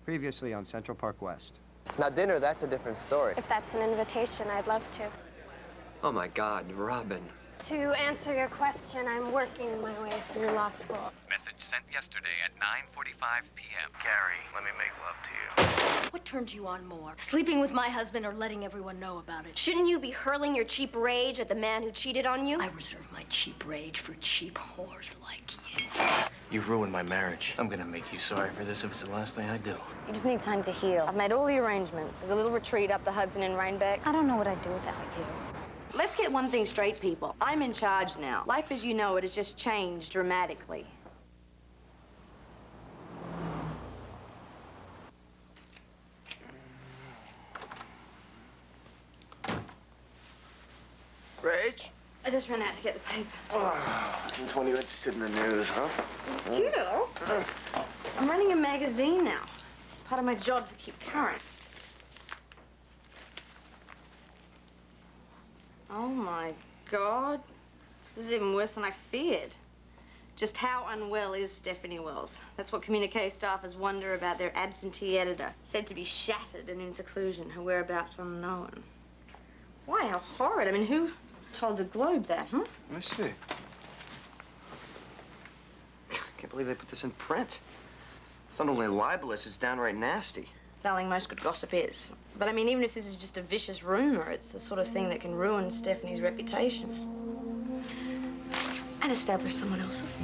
Previously on Central Park West. Now, dinner, that's a different story. If that's an invitation, I'd love to. Oh, my God, Robin. To answer your question, I'm working my way through law school. Message sent yesterday at 9:45 p.m. Carrie, let me make love to you. What turns you on more? Sleeping with my husband or letting everyone know about it? Shouldn't you be hurling your cheap rage at the man who cheated on you? I reserve my cheap rage for cheap whores like you. You've ruined my marriage. I'm gonna make you sorry for this if it's the last thing I do. You just need time to heal. I've made all the arrangements. There's a little retreat up the Hudson in Rhinebeck. I don't know what I'd do without you. Let's get one thing straight, people. I'm in charge now. Life as you know it has just changed dramatically. Rach? I just ran out to get the paper. Since when are you interested in the news, huh? You? I'm running a magazine now. It's part of my job to keep current. Oh, my God. This is even worse than I feared. Just how unwell is Stephanie Wells? That's what communique staffers wonder about their absentee editor, said to be shattered and in seclusion, her whereabouts unknown. Why, how horrid. I mean, who told the Globe that, huh? Let me see. Can't believe they put this in print. It's not only libelous, it's downright nasty. Darling, most good gossip is. But I mean, even if this is just a vicious rumor, it's the sort of thing that can ruin Stephanie's reputation. And establish someone else's.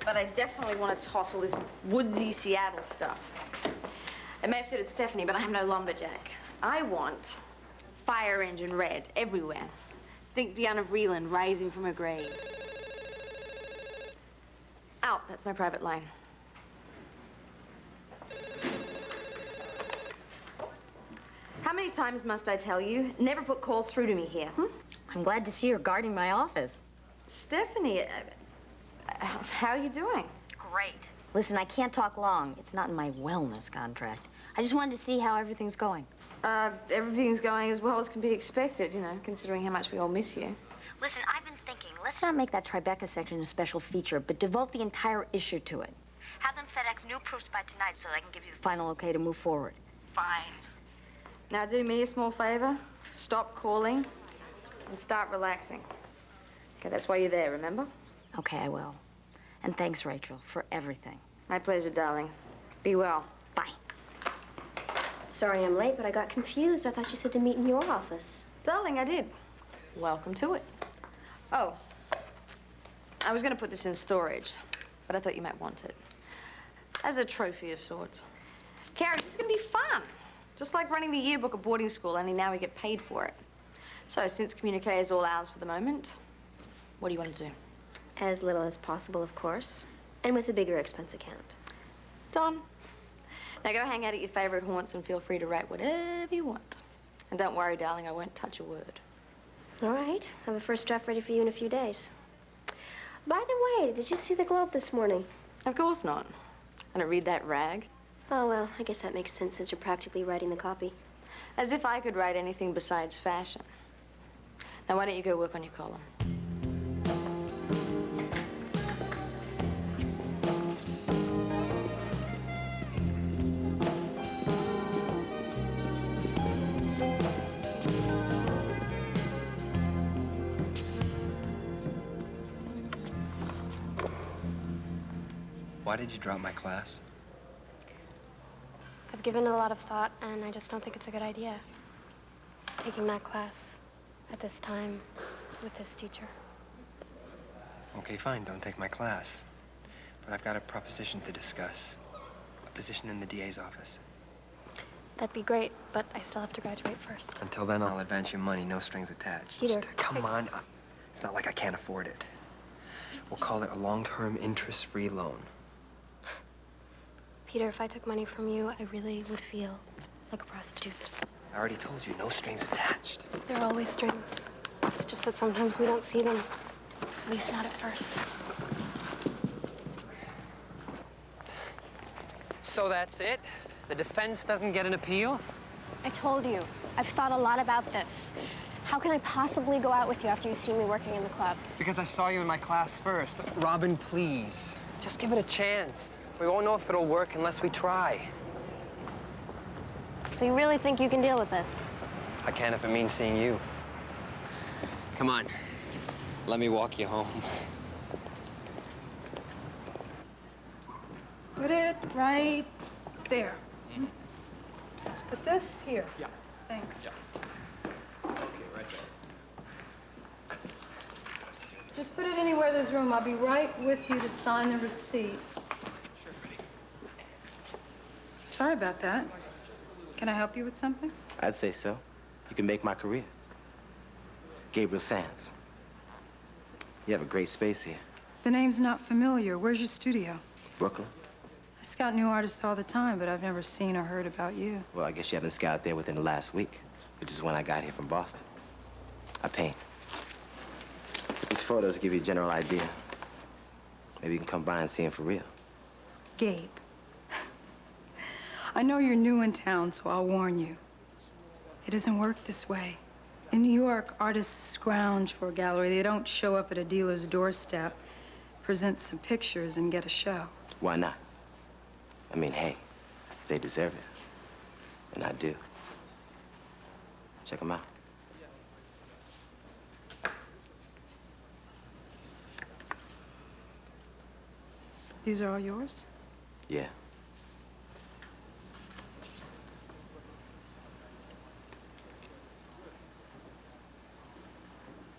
But I definitely want to toss all this woodsy Seattle stuff. It may have suited Stephanie, but I am no lumberjack. I want fire engine red everywhere. Think Diana Vreeland rising from her grave. Out, that's my private line. How many times must I tell you? Never put calls through to me here. I'm glad to see you're guarding my office. Stephanie, how are you doing? Great. Listen, I can't talk long. It's not in my wellness contract. I just wanted to see how everything's going. Everything's going as well as can be expected, you know, considering how much we all miss you. Listen, I've been thinking, let's not make that Tribeca section a special feature, but devote the entire issue to it. Have them FedEx new proofs by tonight so I can give you the final okay to move forward. Fine. Now do me a small favor. Stop calling and start relaxing. Okay, that's why you're there, remember? Okay, I will. And thanks, Rachel, for everything. My pleasure, darling. Be well. Bye. Sorry I'm late, but I got confused. I thought you said to meet in your office. Darling, I did. Welcome to it. Oh, I was going to put this in storage, but I thought you might want it. As a trophy of sorts. Carrie, this is going to be fun. Just like running the yearbook at boarding school, only now we get paid for it. So, since communique is all ours for the moment, what do you want to do? As little as possible, of course. And with a bigger expense account. Done. Now go hang out at your favorite haunts and feel free to write whatever you want. And don't worry, darling, I won't touch a word. All right. I have a first draft ready for you in a few days. By the way, did you see the Globe this morning? Of course not. I don't read that rag. Oh, well, I guess that makes sense as you're practically writing the copy. As if I could write anything besides fashion. Now, why don't you go work on your column? Why did you drop my class? I've given it a lot of thought, and I just don't think it's a good idea. Taking that class at this time with this teacher. Okay, fine, don't take my class. But I've got a proposition to discuss. A position in the DA's office. That'd be great, but I still have to graduate first. Until then, I'll advance your money, no strings attached. Peter. Come on. It's not like I can't afford it. We'll call it a long-term, interest-free loan. Peter, if I took money from you, I really would feel like a prostitute. I already told you, no strings attached. There are always strings. It's just that sometimes we don't see them. At least not at first. So that's it? The defense doesn't get an appeal? I told you, I've thought a lot about this. How can I possibly go out with you after you see me working in the club? Because I saw you in my class first. Robin, please. Just give it a chance. We won't know if it'll work unless we try. So you really think you can deal with this? I can if it means seeing you. Come on. Let me walk you home. Put it right there. Let's put this here. Yeah. Thanks. Okay, right there. Just put it anywhere there's room. I'll be right with you to sign the receipt. Sure, Freddie. Sorry about that. Can I help you with something? I'd say so. You can make my career. Gabe Sands. You have a great space here. The name's not familiar. Where's your studio? Brooklyn? I scout new artists all the time, but I've never seen or heard about you. Well, I guess you haven't scouted there within the last week, which is when I got here from Boston. I paint. These photos give you a general idea. Maybe you can come by and see them for real. Gabe. I know you're new in town, so I'll warn you. It doesn't work this way. In New York, artists scrounge for a gallery. They don't show up at a dealer's doorstep, present some pictures, and get a show. Why not? I mean, hey, they deserve it. And I do. Check them out. These are all yours? Yeah.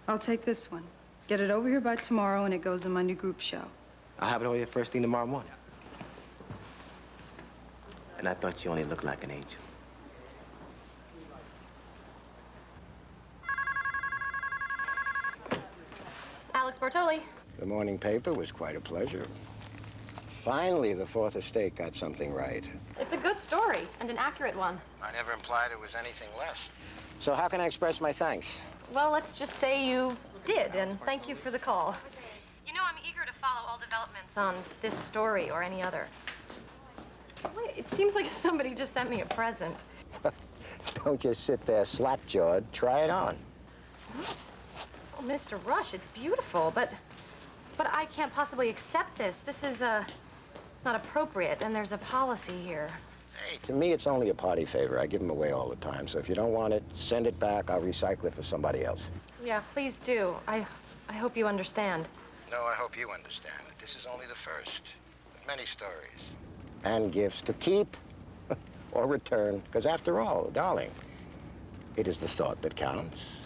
I'll take this one. Get it over here by tomorrow, and it goes in my new group show. I'll have it over here first thing tomorrow morning. And I thought you only looked like an angel. Alex Bartoli. The morning paper was quite a pleasure. Finally, the Fourth Estate got something right. It's a good story, and an accurate one. I never implied it was anything less. So how can I express my thanks? Well, let's just say you did, and thank you for the call. You know, I'm eager to follow all developments on this story or any other. Wait, it seems like somebody just sent me a present. Don't just sit there slap-jawed. Try it on. What? Oh, Mr. Rush, it's beautiful, but I can't possibly accept this. This is, not appropriate, and there's a policy here. Hey, to me, it's only a party favor. I give them away all the time. So if you don't want it, send it back. I'll recycle it for somebody else. Yeah, please do. I hope you understand. No, I hope you understand that this is only the first of many stories. And gifts to keep or return. Because after all, darling, it is the thought that counts.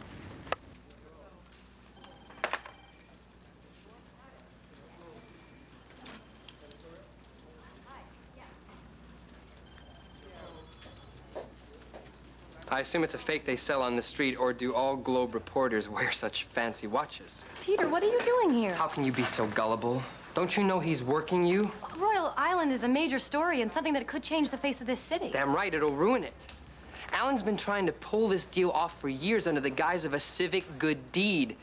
I assume it's a fake they sell on the street, or do all Globe reporters wear such fancy watches? Peter, what are you doing here? How can you be so gullible? Don't you know he's working you? Royal Island is a major story and something that could change the face of this city. Damn right, it'll ruin it. Alan's been trying to pull this deal off for years under the guise of a civic good deed,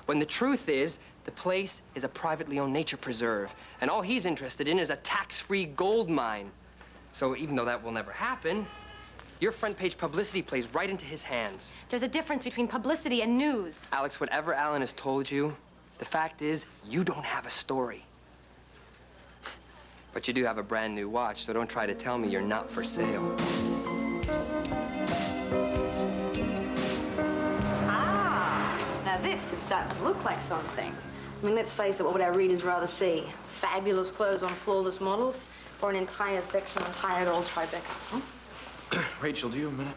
when the truth is, the place is a privately owned nature preserve, and all he's interested in is a tax-free gold mine. So even though that will never happen, your front page publicity plays right into his hands. There's a difference between publicity and news. Alex, whatever Alan has told you, the fact is, you don't have a story. But you do have a brand new watch, so don't try to tell me you're not for sale. Ah, now this is starting to look like something. I mean, let's face it, what would our readers rather see? Fabulous clothes on flawless models, or an entire section on tired old Tribeca? Huh? Rachel, do you have a minute?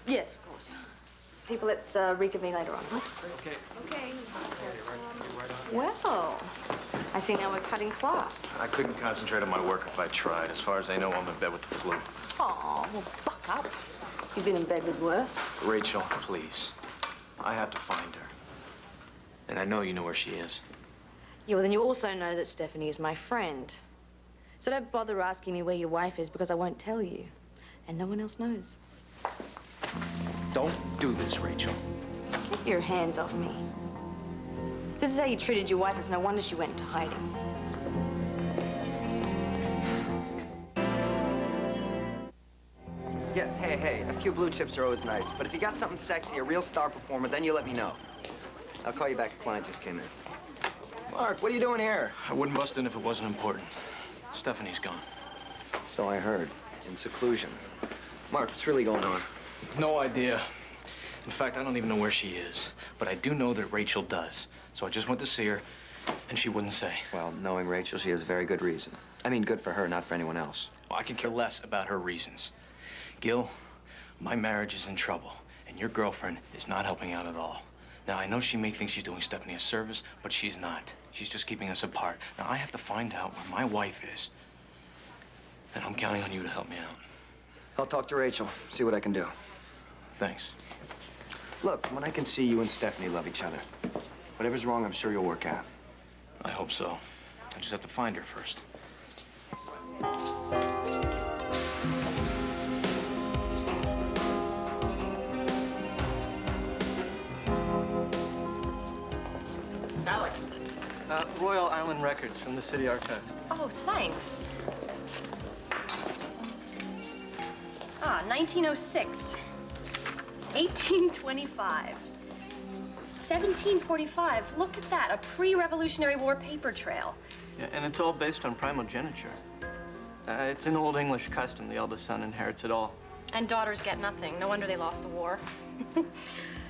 Yes, of course. People, let's reconvene later on, huh? Okay. Okay. Well, I see now we're cutting class. I couldn't concentrate on my work if I tried. As far as I know, I'm in bed with the flu. Oh, well, buck up. You've been in bed with worse. Rachel, please. I have to find her. And I know you know where she is. Yeah, well, then you also know that Stephanie is my friend. So don't bother asking me where your wife is, because I won't tell you. And no one else knows. Don't do this, Rachel. Get your hands off me. This is how you treated your wife. It's no wonder she went into hiding. Yeah, hey, a few blue chips are always nice. But if you got something sexy, a real star performer, then you let me know. I'll call you back. A client just came in. Mark, what are you doing here? I wouldn't bust in if it wasn't important. Stephanie's gone. So I heard. In seclusion. Mark, what's really going on? No idea. In fact, I don't even know where she is. But I do know that Rachel does. So I just went to see her, and she wouldn't say. Well, knowing Rachel, she has a very good reason. I mean, good for her, not for anyone else. Well, I could care less about her reasons. Gil, my marriage is in trouble, and your girlfriend is not helping out at all. Now, I know she may think she's doing Stephanie a service, but she's not. She's just keeping us apart. Now, I have to find out where my wife is, and I'm counting on you to help me out. I'll talk to Rachel, see what I can do. Thanks. Look, when I can see you and Stephanie love each other, whatever's wrong, I'm sure you'll work out. I hope so. I just have to find her first. Alex. Royal Island Records from the City Archive. Oh, thanks. 1906, 1825, 1745. Look at that, a pre-Revolutionary War paper trail. Yeah, and it's all based on primogeniture. It's an old English custom. The eldest son inherits it all. And daughters get nothing. No wonder they lost the war.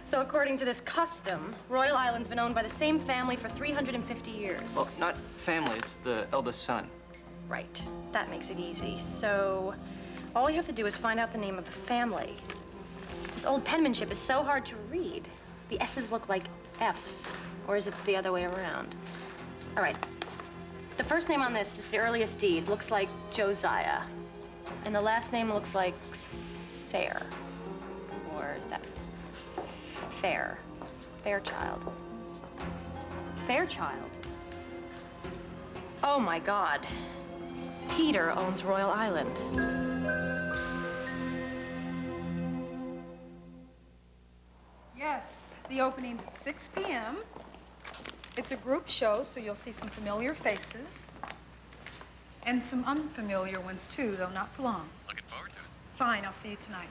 So according to this custom, Royal Island's been owned by the same family for 350 years. Well, not family, it's the eldest son. Right, that makes it easy. So all we have to do is find out the name of the family. This old penmanship is so hard to read. The S's look like F's, or is it the other way around? All right, the first name on this is the earliest deed. Looks like Josiah. And the last name looks like Sayre. Or is that Fair? Fairchild. Fairchild? Oh my God. Peter owns Royal Island. Yes, the opening's at 6 p.m. It's a group show, so you'll see some familiar faces. And some unfamiliar ones, too, though not for long. Looking forward to it. Fine, I'll see you tonight.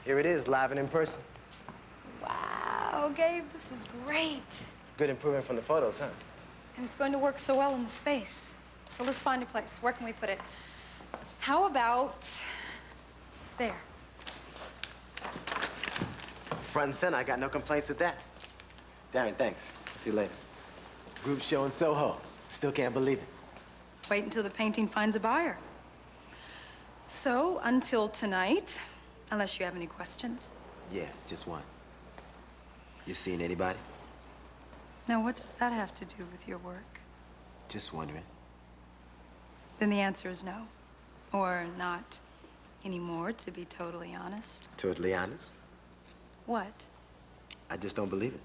Here it is, live and in person. Wow, Gabe, this is great. Good improvement from the photos, huh? And it's going to work so well in the space. So let's find a place. Where can we put it? How about there? Front and center, I got no complaints with that. Darren, thanks. See you later. Group show in Soho. Still can't believe it. Wait until the painting finds a buyer. So, until tonight, unless you have any questions. Yeah, just one. You seen anybody? Now, what does that have to do with your work? Just wondering. Then the answer is no. Or not anymore, to be totally honest. Totally honest? What? I just don't believe it.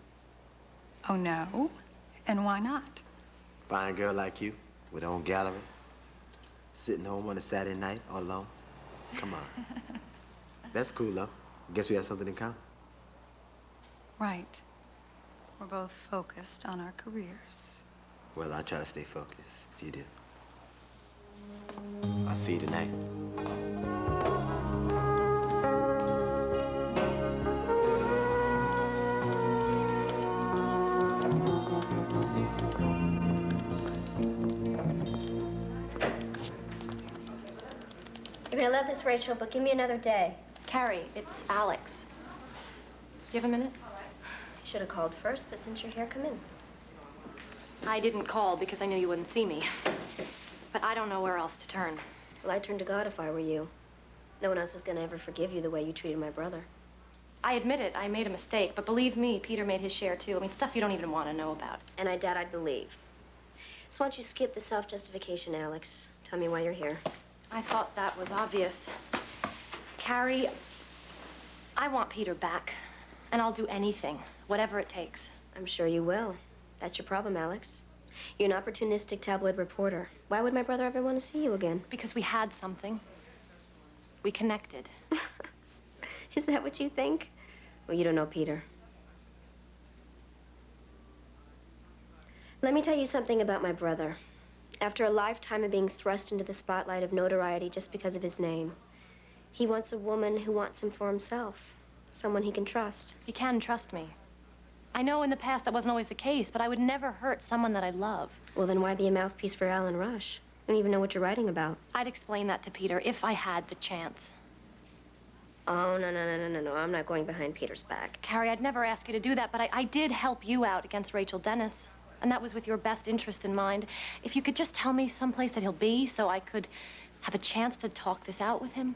Oh, no? And why not? Fine girl like you, with her own gallery, sitting home on a Saturday night all alone. Come on. That's cool, though. Guess we have something in common. Right. We're both focused on our careers. Well, I'll try to stay focused, if you do. I'll see you tonight. You're gonna love this, Rachel, but give me another day. Carrie, it's Alex. Do you have a minute? You should have called first, but since you're here, come in. I didn't call because I knew you wouldn't see me. But I don't know where else to turn. Well, I'd turn to God if I were you. No one else is gonna ever forgive you the way you treated my brother. I admit it, I made a mistake, but believe me, Peter made his share too. I mean, stuff you don't even want to know about. And I doubt I'd believe. So why don't you skip the self-justification, Alex? Tell me why you're here. I thought that was obvious. Carrie, I want Peter back, and I'll do anything, whatever it takes. I'm sure you will. That's your problem, Alex. You're an opportunistic tabloid reporter. Why would my brother ever want to see you again? Because we had something. We connected. Is that what you think? Well, you don't know Peter. Let me tell you something about my brother. After a lifetime of being thrust into the spotlight of notoriety just because of his name, he wants a woman who wants him for himself. Someone he can trust. He can trust me. I know in the past that wasn't always the case, but I would never hurt someone that I love. Well, then why be a mouthpiece for Alan Rush? You don't even know what you're writing about. I'd explain that to Peter if I had the chance. Oh, no. I'm not going behind Peter's back. Carrie, I'd never ask you to do that, but I did help you out against Rachel Dennis. And that was with your best interest in mind. If you could just tell me someplace that he'll be so I could have a chance to talk this out with him.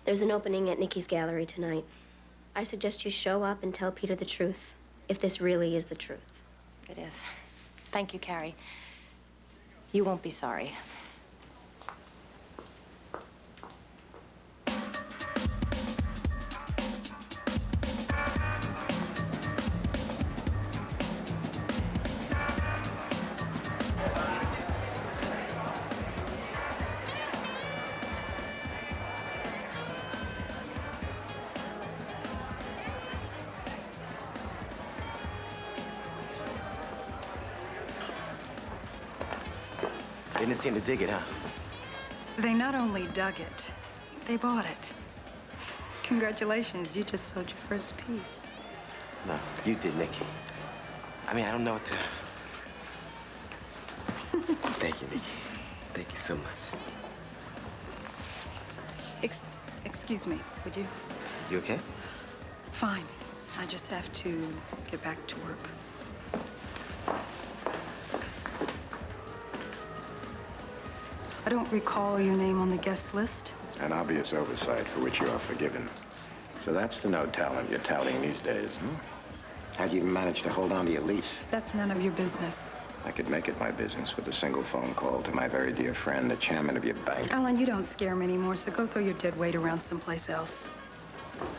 There's an opening at Nikki's gallery tonight. I suggest you show up and tell Peter the truth, if this really is the truth. It is. Thank you, Carrie. You won't be sorry. They didn't seem to dig it, huh? They not only dug it, they bought it. Congratulations, you just sold your first piece. No, you did, Nikki. I mean, I don't know what to... Thank you, Nikki. Thank you so much. Excuse me, would you? You okay? Fine. I just have to get back to work. I don't recall your name on the guest list. An obvious oversight for which you are forgiven. So that's the no talent you're touting these days, hmm? How'd you even manage to hold on to your lease? That's none of your business. I could make it my business with a single phone call to my very dear friend, the chairman of your bank. Alan, you don't scare me anymore, so go throw your dead weight around someplace else.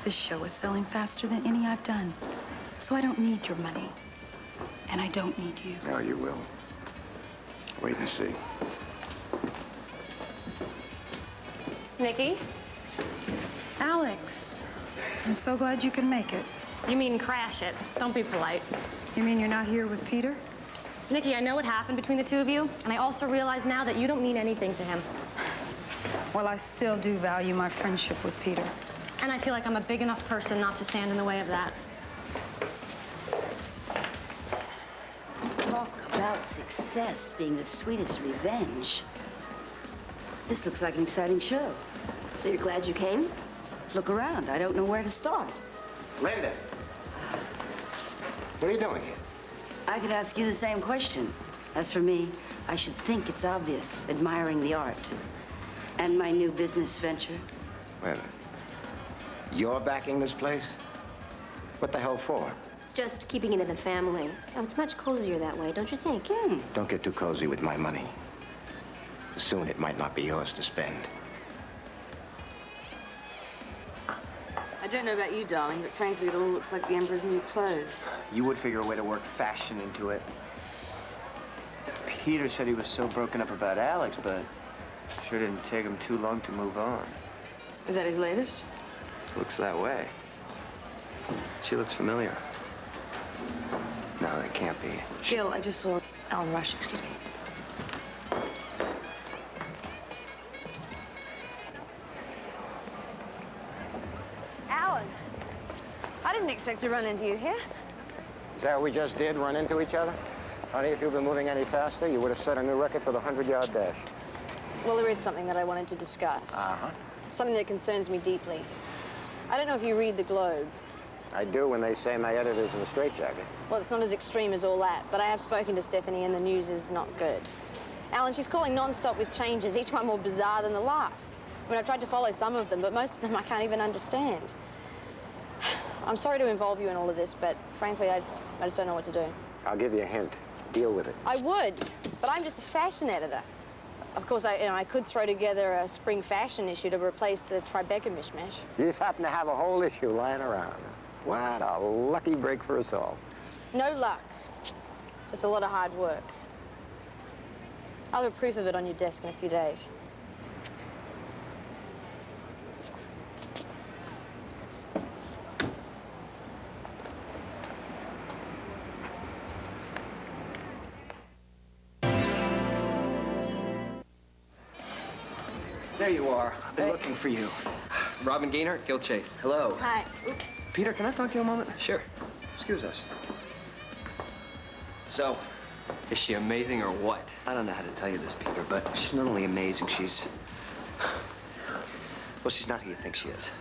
This show is selling faster than any I've done. So I don't need your money. And I don't need you. Oh, you will. Wait and see. Nikki? Alex, I'm so glad you can make it. You mean crash it. Don't be polite. You mean you're not here with Peter? Nikki, I know what happened between the two of you, and I also realize now that you don't mean anything to him. Well, I still do value my friendship with Peter. And I feel like I'm a big enough person not to stand in the way of that. Talk about success being the sweetest revenge. This looks like an exciting show. So you're glad you came? Look around. I don't know where to start. Linda! What are you doing here? I could ask you the same question. As for me, I should think it's obvious, admiring the art. And my new business venture. Wait a minute. You're backing this place? What the hell for? Just keeping it in the family. Oh, it's much cozier that way, don't you think? Don't get too cozy with my money. Soon it might not be yours to spend. I don't know about you, darling, but frankly, it all looks like the Emperor's new clothes. You would figure a way to work fashion into it. Peter said he was so broken up about Alex, but sure didn't take him too long to move on. Is that his latest? Looks that way. She looks familiar. No, that can't be. Gil, I just saw Alan Rush, excuse me. Alan, I didn't expect to run into you here. Is that what we just did, run into each other? Honey, if you'd been moving any faster, you would have set a new record for the 100-yard dash. Well, there is something that I wanted to discuss. Uh-huh. Something that concerns me deeply. I don't know if you read the Globe. I do when they say my editor's in a straitjacket. Well, it's not as extreme as all that, but I have spoken to Stephanie and the news is not good. Alan, she's calling non-stop with changes, each one more bizarre than the last. I mean, I've tried to follow some of them, but most of them I can't even understand. I'm sorry to involve you in all of this, but frankly, I just don't know what to do. I'll give you a hint. Deal with it. I would, but I'm just a fashion editor. Of course, I could throw together a spring fashion issue to replace the Tribeca mishmash. You just happen to have a whole issue lying around. What a lucky break for us all. No luck, just a lot of hard work. I'll have a proof of it on your desk in a few days. There you are. I've been looking for you. Robin Gaynor, Gil Chase. Hello. Hi. Peter, can I talk to you a moment? Sure. Excuse us. So, is she amazing or what? I don't know how to tell you this, Peter, but she's not only amazing, she's... Well, she's not who you think she is.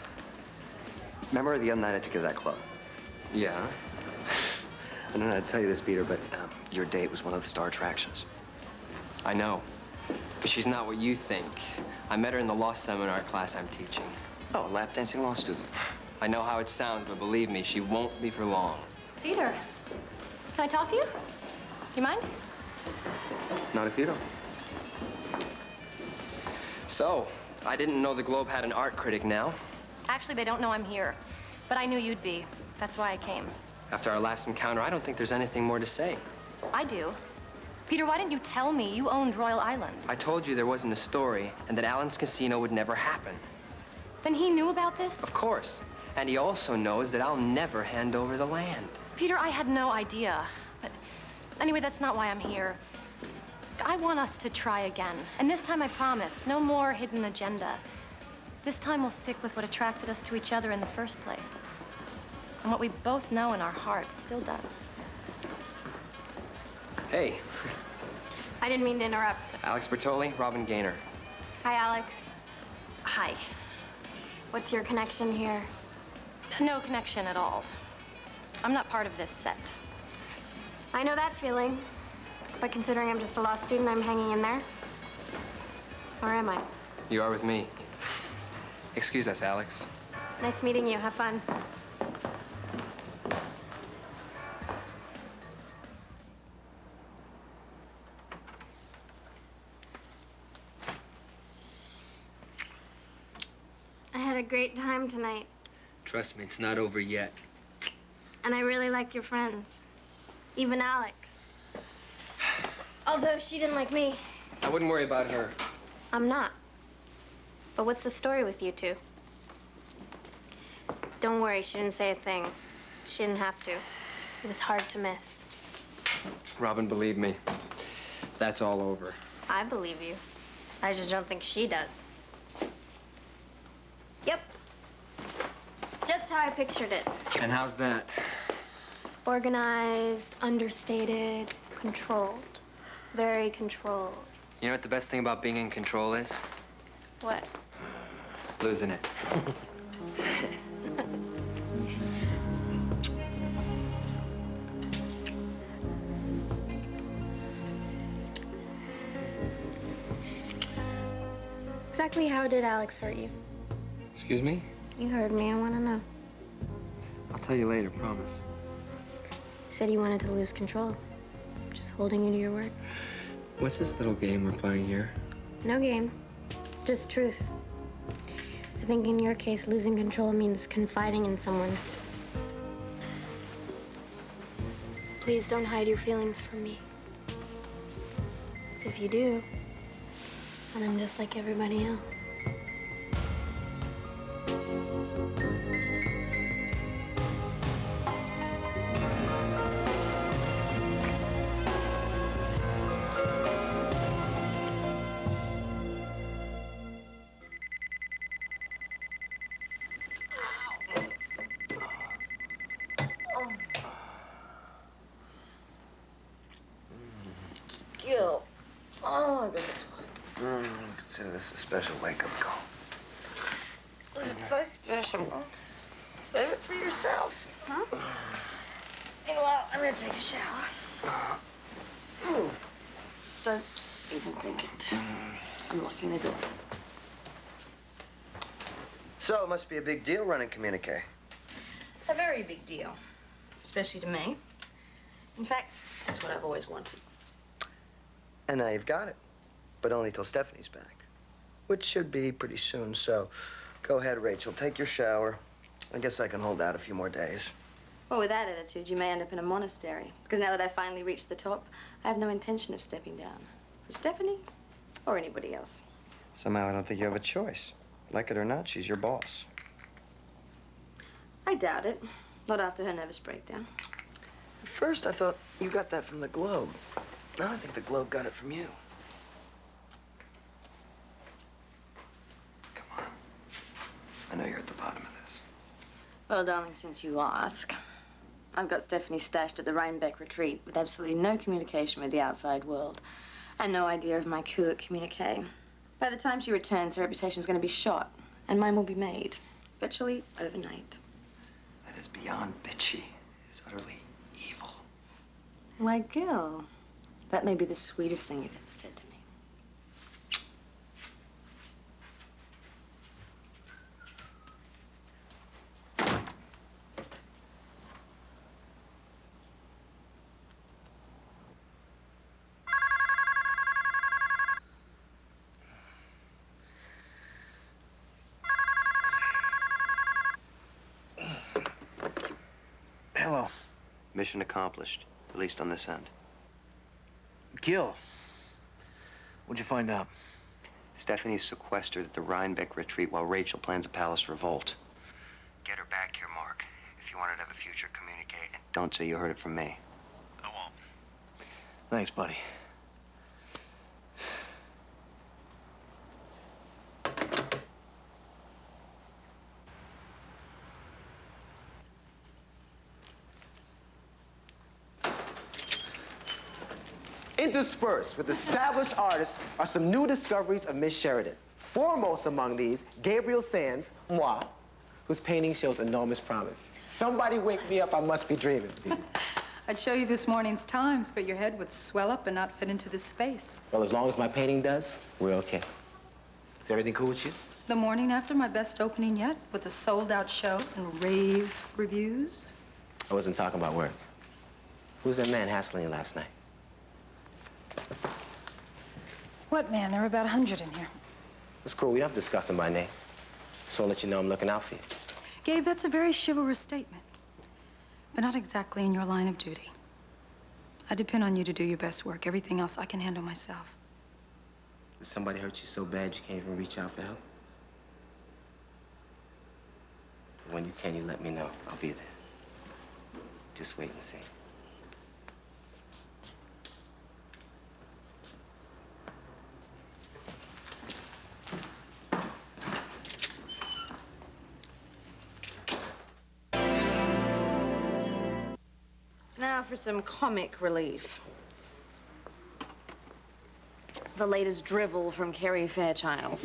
Remember the other night I took you to that club? Yeah. I don't know how to tell you this, Peter, but your date was one of the star attractions. I know. But she's not what you think. I met her in the law seminar class I'm teaching. Oh, a lap dancing law student. I know how it sounds, but believe me, she won't be for long. Peter, can I talk to you? Do you mind? Not if you don't. So, I didn't know the Globe had an art critic now. Actually, they don't know I'm here, but I knew you'd be. That's why I came. After our last encounter, I don't think there's anything more to say. I do. Peter, why didn't you tell me you owned Royal Island? I told you there wasn't a story and that Alan's casino would never happen. Then he knew about this? Of course. And he also knows that I'll never hand over the land. Peter, I had no idea. But anyway, that's not why I'm here. I want us to try again. And this time I promise, no more hidden agenda. This time we'll stick with what attracted us to each other in the first place. And what we both know in our hearts still does. Hey, I didn't mean to interrupt. Alex Bertoli, Robin Gaynor. Hi, Alex. Hi. What's your connection here? No connection at all. I'm not part of this set. I know that feeling. But considering I'm just a law student, I'm hanging in there. Or am I? You are with me. Excuse us, Alex. Nice meeting you. Have fun. I had a great time tonight. Trust me, it's not over yet. And I really like your friends. Even Alex. Although she didn't like me. I wouldn't worry about her. I'm not. But what's the story with you two? Don't worry, she didn't say a thing. She didn't have to. It was hard to miss. Robin, believe me, that's all over. I believe you. I just don't think she does. Yep. Just how I pictured it. And how's that? Organized, understated, controlled. Very controlled. You know what the best thing about being in control is? What? Losing it. Exactly how did Alex hurt you? Excuse me? You heard me. I want to know. I'll tell you later, promise. You said you wanted to lose control. Just holding you to your word. What's this little game we're playing here? No game. Just truth. I think in your case, losing control means confiding in someone. Please don't hide your feelings from me. 'Cause if you do, then I'm just like everybody else. Gil. Oh, my goodness. Consider this a special wake-up call. It's so special. Save it for yourself. Huh? Meanwhile, I'm gonna take a shower. Don't even think it. I'm locking the door. So, it must be a big deal running communique. A very big deal, especially to me. In fact, that's what I've always wanted. And now you've got it, but only till Stephanie's back, which should be pretty soon. So, go ahead, Rachel, take your shower. I guess I can hold out a few more days. Well, with that attitude, you may end up in a monastery. Because now that I've finally reached the top, I have no intention of stepping down. For Stephanie, or anybody else. Somehow I don't think you have a choice. Like it or not, she's your boss. I doubt it. Not after her nervous breakdown. At first, I thought you got that from the Globe. Now I think the Globe got it from you. Come on. I know you're at the bottom of this. Well, darling, since you ask, I've got Stephanie stashed at the Rhinebeck retreat with absolutely no communication with the outside world and no idea of my coup at communique. By the time she returns, her reputation's going to be shot, and mine will be made, virtually overnight. That is beyond bitchy. It's utterly evil. My Gil, that may be the sweetest thing you've ever said to me. Hello. Mission accomplished, at least on this end. Gil. What'd you find out? Stephanie's sequestered at the Rhinebeck retreat while Rachel plans a palace revolt. Get her back here, Mark. If you want her to have a future, communicate. And don't say you heard it from me. I won't. Thanks, buddy. Interspersed with established artists are some new discoveries of Miss Sheridan. Foremost among these, Gabriel Sands, moi, whose painting shows enormous promise. Somebody wake me up, I must be dreaming. I'd show you this morning's Times, but your head would swell up and not fit into this space. Well, as long as my painting does, we're okay. Is everything cool with you? The morning after my best opening yet, with a sold-out show and rave reviews. I wasn't talking about work. Who's that man hassling you last night? What man? There were about 100 in here. It's cool. We don't have to discuss him by name. Just want to let you know I'm looking out for you. Gabe, that's a very chivalrous statement, but not exactly in your line of duty. I depend on you to do your best work. Everything else I can handle myself. Did somebody hurt you so bad you can't even reach out for help? When you can, you let me know. I'll be there. Just wait and see. Now for some comic relief. The latest drivel from Carrie Fairchild.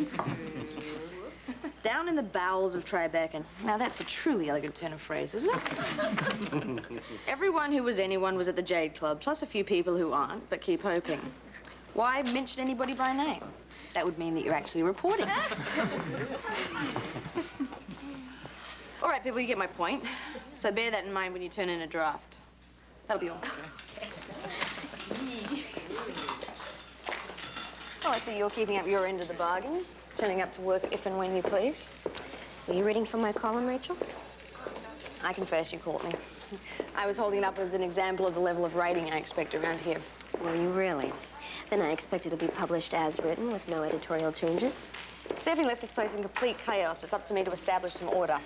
Down in the bowels of Tribeca. Now that's a truly elegant turn of phrase, isn't it? Everyone who was anyone was at the Jade Club, plus a few people who aren't, but keep hoping. Why mention anybody by name? That would mean that you're actually reporting. All right, people, you get my point. So bear that in mind when you turn in a draft. That'll be all. Oh, I see you're keeping up your end of the bargain, turning up to work if and when you please. Were you reading from my column, Rachel? I confess you caught me. I was holding it up as an example of the level of writing I expect around here. Were you really? Then I expect it to be published as written with no editorial changes. Stephanie left this place in complete chaos. It's up to me to establish some order.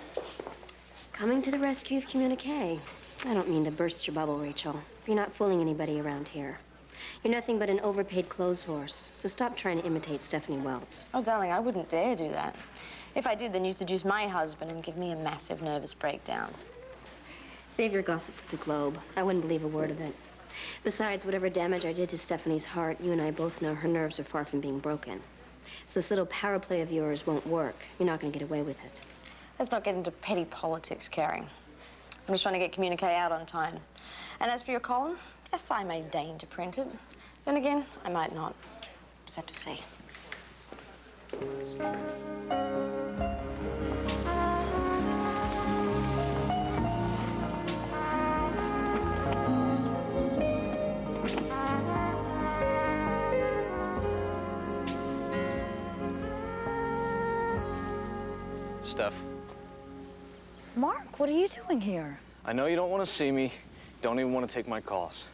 Coming to the rescue of communique. I don't mean to burst your bubble, Rachel. You're not fooling anybody around here. You're nothing but an overpaid clothes horse, so stop trying to imitate Stephanie Wells. Oh, darling, I wouldn't dare do that. If I did, then you'd seduce my husband and give me a massive nervous breakdown. Save your gossip for the Globe. I wouldn't believe a word of it. Besides, whatever damage I did to Stephanie's heart, you and I both know her nerves are far from being broken. So this little power play of yours won't work. You're not going to get away with it. Let's not get into petty politics, Carrie. I'm just trying to get communique out on time. And as for your column, yes, I may deign to print it. Then again, I might not. Just have to see. Steph, Mark, what are you doing here? I know you don't want to see me. Don't even want to take my calls.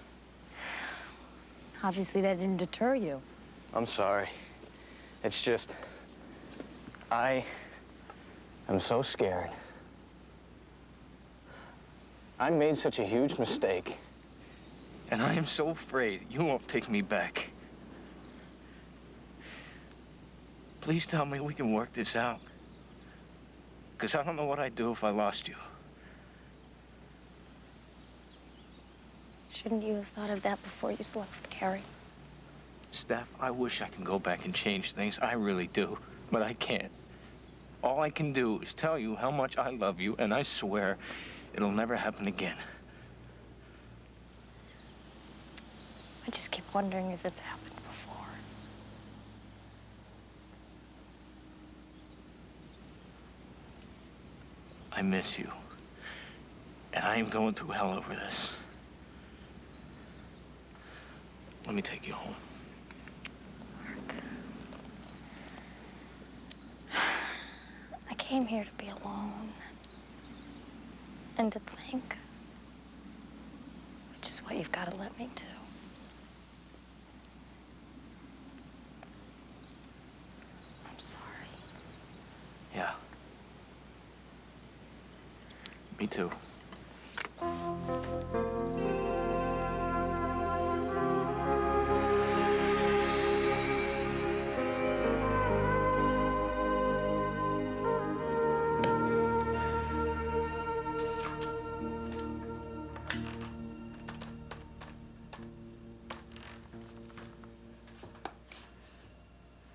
Obviously, that didn't deter you. I'm sorry. It's just, I am so scared. I made such a huge mistake. And I am so afraid you won't take me back. Please tell me we can work this out. Because I don't know what I'd do if I lost you. Shouldn't you have thought of that before you slept with Carrie? Steph, I wish I could go back and change things. I really do. But I can't. All I can do is tell you how much I love you, and I swear it'll never happen again. I just keep wondering if it's happened before. I miss you. And I am going through hell over this. Let me take you home. I came here to be alone. And to think. Which is what you've got to let me do. I'm sorry. Yeah. Me too.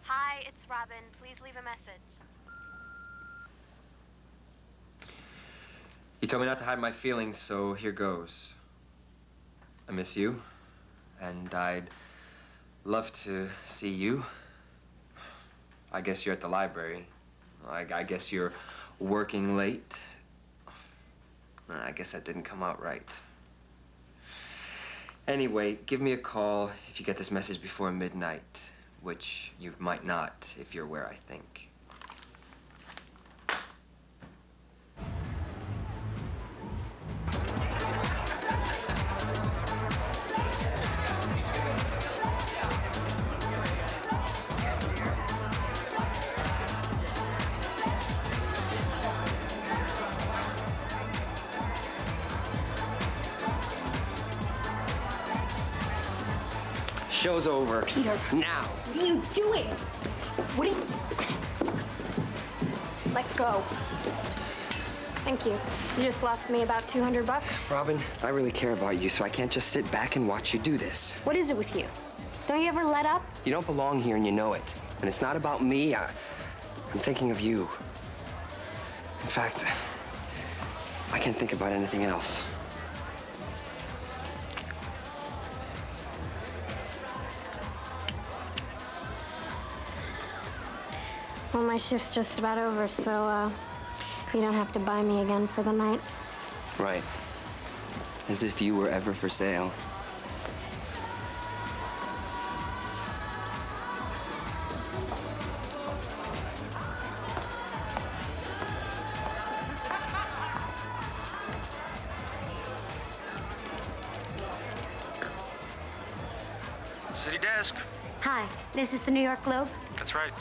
Hi, it's Robin. Please leave a message. You told me not to hide my feelings, so here goes. I miss you, and I'd love to see you. I guess you're at the library. I guess you're working late. I guess that didn't come out right. Anyway, give me a call if you get this message before midnight, which you might not if you're where I think. Show's over. Peter. Now. What are you doing? What are you... Let go. Thank you. You just lost me about $200. Robin, I really care about you, so I can't just sit back and watch you do this. What is it with you? Don't you ever let up? You don't belong here, and you know it. And it's not about me. I'm thinking of you. In fact, I can't think about anything else. Well, my shift's just about over, so, you don't have to buy me again for the night. Right. As if you were ever for sale. City desk. Hi, this is the New York Globe. That's right.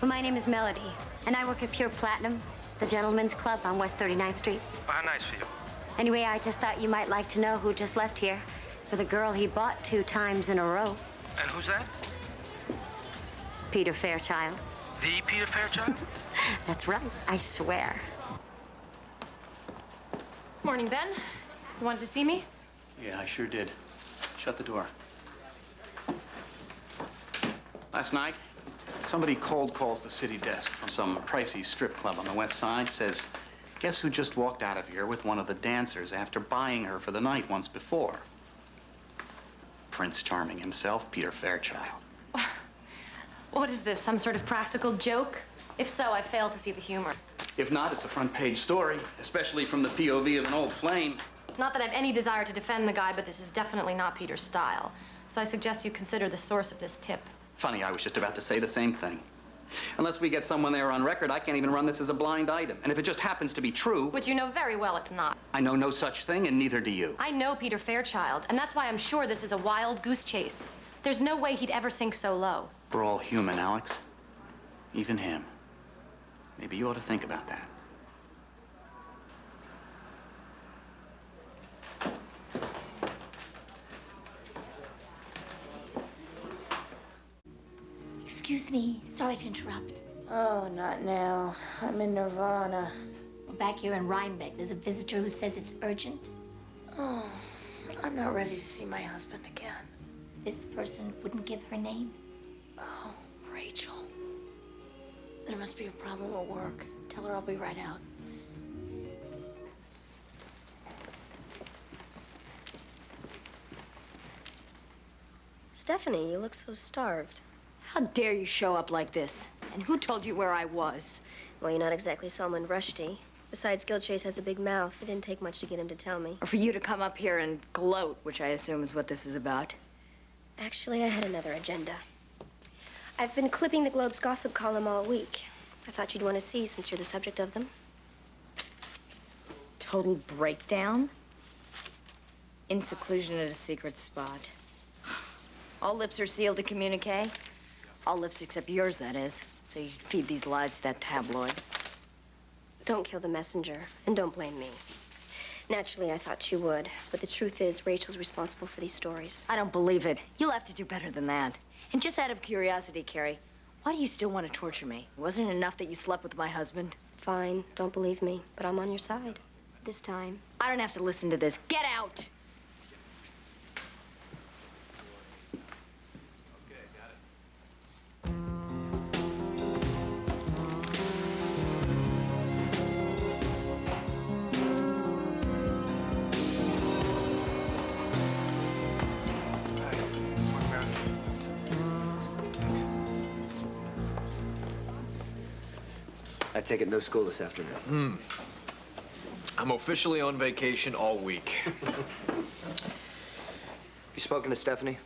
Well, my name is Melody, and I work at Pure Platinum, the gentlemen's club on West 39th Street. Oh, how nice for you. Anyway, I just thought you might like to know who just left here for the girl he bought 2 times in a row. And who's that? Peter Fairchild. The Peter Fairchild? That's right, I swear. Morning, Ben. You wanted to see me? Yeah, I sure did. Shut the door. Last night, Somebody cold calls the city desk from some pricey strip club on the west side, says, guess who just walked out of here with one of the dancers after buying her for the night once before? Prince Charming himself, Peter Fairchild. What is this, some sort of practical joke? If so, I fail to see the humor. If not, it's a front-page story, especially from the POV of an old flame. Not that I have any desire to defend the guy, but this is definitely not Peter's style. So I suggest you consider the source of this tip. Funny, I was just about to say the same thing. Unless we get someone there on record, I can't even run this as a blind item. And if it just happens to be true... Which you know very well it's not. I know no such thing, and neither do you. I know Peter Fairchild, and that's why I'm sure this is a wild goose chase. There's no way he'd ever sink so low. We're all human, Alex. Even him. Maybe you ought to think about that. Excuse me, sorry to interrupt. Oh, not now. I'm in Nirvana. We're back here in Rhinebeck. There's a visitor who says it's urgent. Oh, I'm not ready to see my husband again. This person wouldn't give her name. Oh, Rachel. There must be a problem at work. Tell her I'll be right out. Stephanie, you look so starved. How dare you show up like this? And who told you where I was? Well, you're not exactly Salman Rushdie. Besides, Gilchase has a big mouth. It didn't take much to get him to tell me. Or for you to come up here and gloat, which I assume is what this is about. Actually, I had another agenda. I've been clipping the Globe's gossip column all week. I thought you'd want to see since you're the subject of them. Total breakdown? In seclusion at a secret spot. All lips are sealed to communique. All lips except yours, that is. So you feed these lies to that tabloid. Don't kill the messenger, and don't blame me. Naturally, I thought you would, but the truth is, Rachel's responsible for these stories. I don't believe it. You'll have to do better than that. And just out of curiosity, Carrie, why do you still want to torture me? Wasn't it enough that you slept with my husband? Fine, don't believe me, but I'm on your side. This time. I don't have to listen to this. Get out! I take it no school this afternoon. I'm officially on vacation all week. Have you spoken to Stephanie?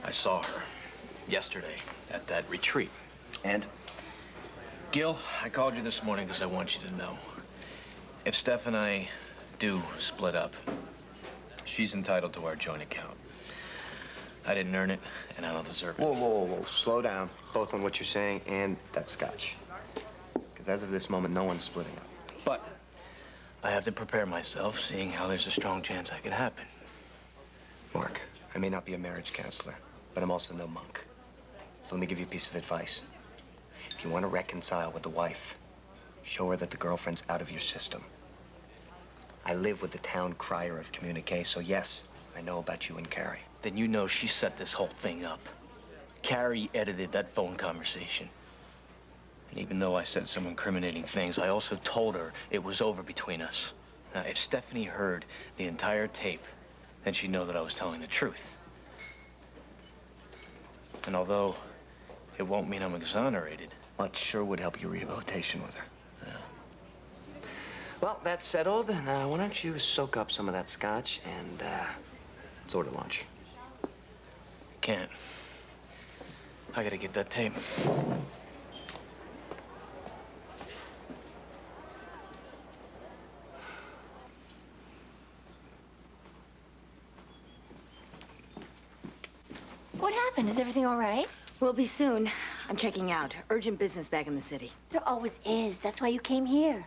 I saw her yesterday at that retreat. And? Gil, I called you this morning because I want you to know. If Steph and I do split up, she's entitled to our joint account. I didn't earn it, and I don't deserve it. Whoa, whoa, whoa, whoa. Slow down, both on what you're saying and that scotch. Because as of this moment, no one's splitting up. But I have to prepare myself, seeing how there's a strong chance that could happen. Mark, I may not be a marriage counselor, but I'm also no monk. So let me give you a piece of advice. If you want to reconcile with the wife, show her that the girlfriend's out of your system. I live with the town crier of communique, so yes, I know about you and Carrie. Then you know she set this whole thing up. Carrie edited that phone conversation. And even though I said some incriminating things, I also told her it was over between us. Now, if Stephanie heard the entire tape, then she'd know that I was telling the truth. And although it won't mean I'm exonerated, well, it sure would help your rehabilitation with her. Yeah. Well, that's settled. Now, why don't you soak up some of that scotch and let's order lunch. Can't. I gotta get that tape. What happened? Is everything all right? We'll be soon. I'm checking out. Urgent business back in the city. There always is. That's why you came here.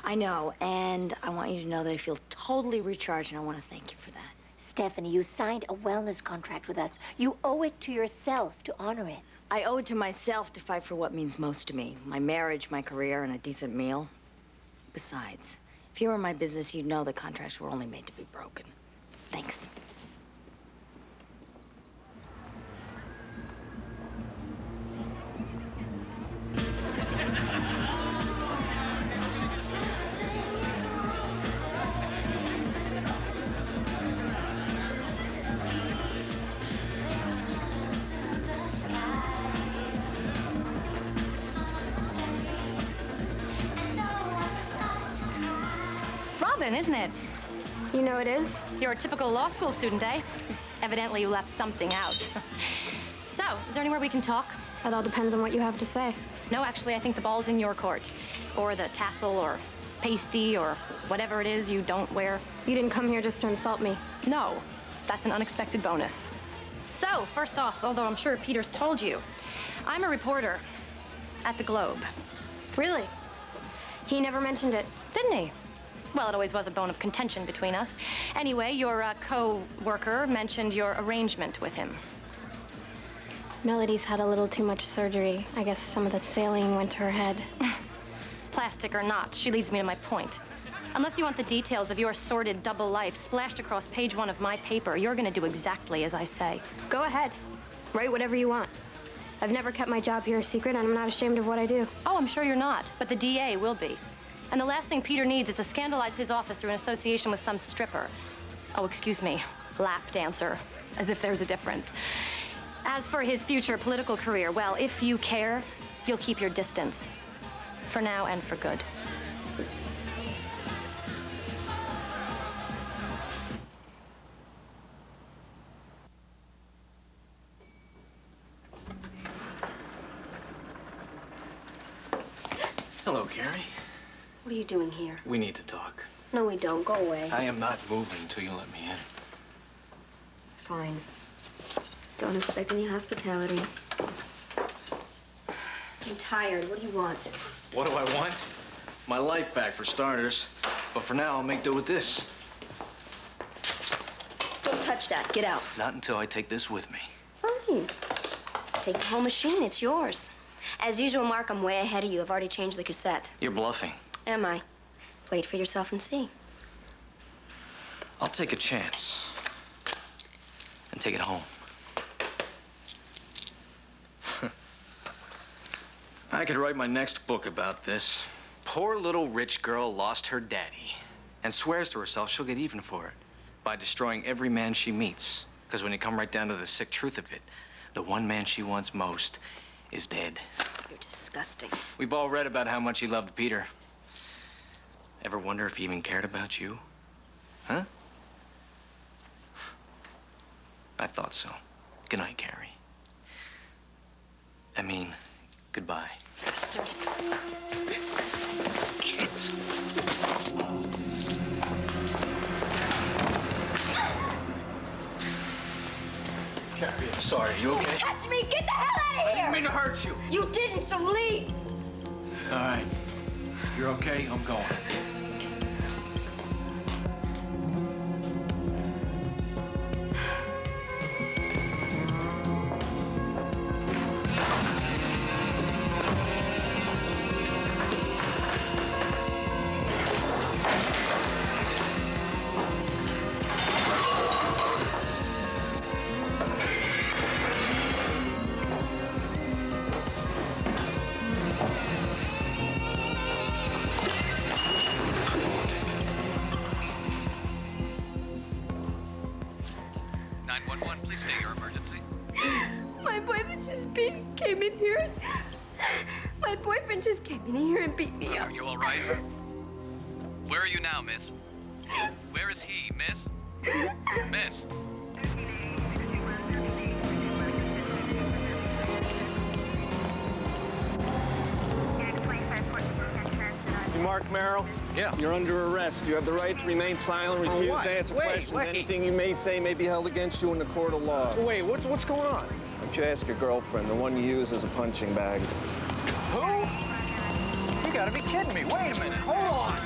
I know, and I want you to know that I feel totally recharged, and I want to thank you for that. Stephanie, you signed a wellness contract with us. You owe it to yourself to honor it. I owe it to myself to fight for what means most to me. My marriage, my career, and a decent meal. Besides, if you were in my business, you'd know that contracts were only made to be broken. Thanks. something, isn't it? You know it is? You're a typical law school student, eh? Evidently you left something out. So, is there anywhere we can talk? That all depends on what you have to say. No, actually, I think the ball's in your court. Or the tassel, or pasty, or whatever it is you don't wear. You didn't come here just to insult me. No, that's an unexpected bonus. So, first off, although I'm sure Peter's told you, I'm a reporter at the Globe. Really? He never mentioned it. Didn't he? Well, it always was a bone of contention between us. Anyway, your co-worker mentioned your arrangement with him. Melody's had a little too much surgery. I guess some of that saline went to her head. Plastic or not, she leads me to my point. Unless you want the details of your sordid double life splashed across page 1 of my paper, you're gonna do exactly as I say. Go ahead. Write whatever you want. I've never kept my job here a secret, and I'm not ashamed of what I do. Oh, I'm sure you're not, but the DA will be. And the last thing Peter needs is to scandalize his office through an association with some stripper. Oh, excuse me, lap dancer, as if there's a difference. As for his future political career, well, if you care, you'll keep your distance. For now and for good. Hello, Carrie. What are you doing here? We need to talk. No, we don't. Go away. I am not moving until you let me in. Fine. Don't expect any hospitality. I'm tired. What do you want? What do I want? My life back, for starters. But for now, I'll make do with this. Don't touch that. Get out. Not until I take this with me. Fine. Take the whole machine. It's yours. As usual, Mark, I'm way ahead of you. I've already changed the cassette. You're bluffing. Am I? Play it for yourself and see. I'll take a chance. And take it home. I could write my next book about this. Poor little rich girl lost her daddy and swears to herself she'll get even for it by destroying every man she meets. Because when you come right down to the sick truth of it, the one man she wants most is dead. You're disgusting. We've all read about how much he loved Peter. Ever wonder if he even cared about you? Huh? I thought so. Good night, Carrie. I mean, goodbye. Bastard. Carrie, I'm sorry. You okay? Don't touch me! Get the hell out of here! I didn't mean to hurt you. You didn't, so leave! All right. You're okay? I'm going. Came in here. My boyfriend just came in here and beat me up. Are you all right? Where are you now, miss? Where is he, miss? Miss? You Mark Merrill? Yeah. You're under arrest. You have the right to remain silent, refuse to answer questions. Anything you may say may be held against you in the court of law. Wait, what's going on? Why don't you ask your girlfriend, the one you use as a punching bag? Who? You gotta be kidding me. Wait a minute. Hold on.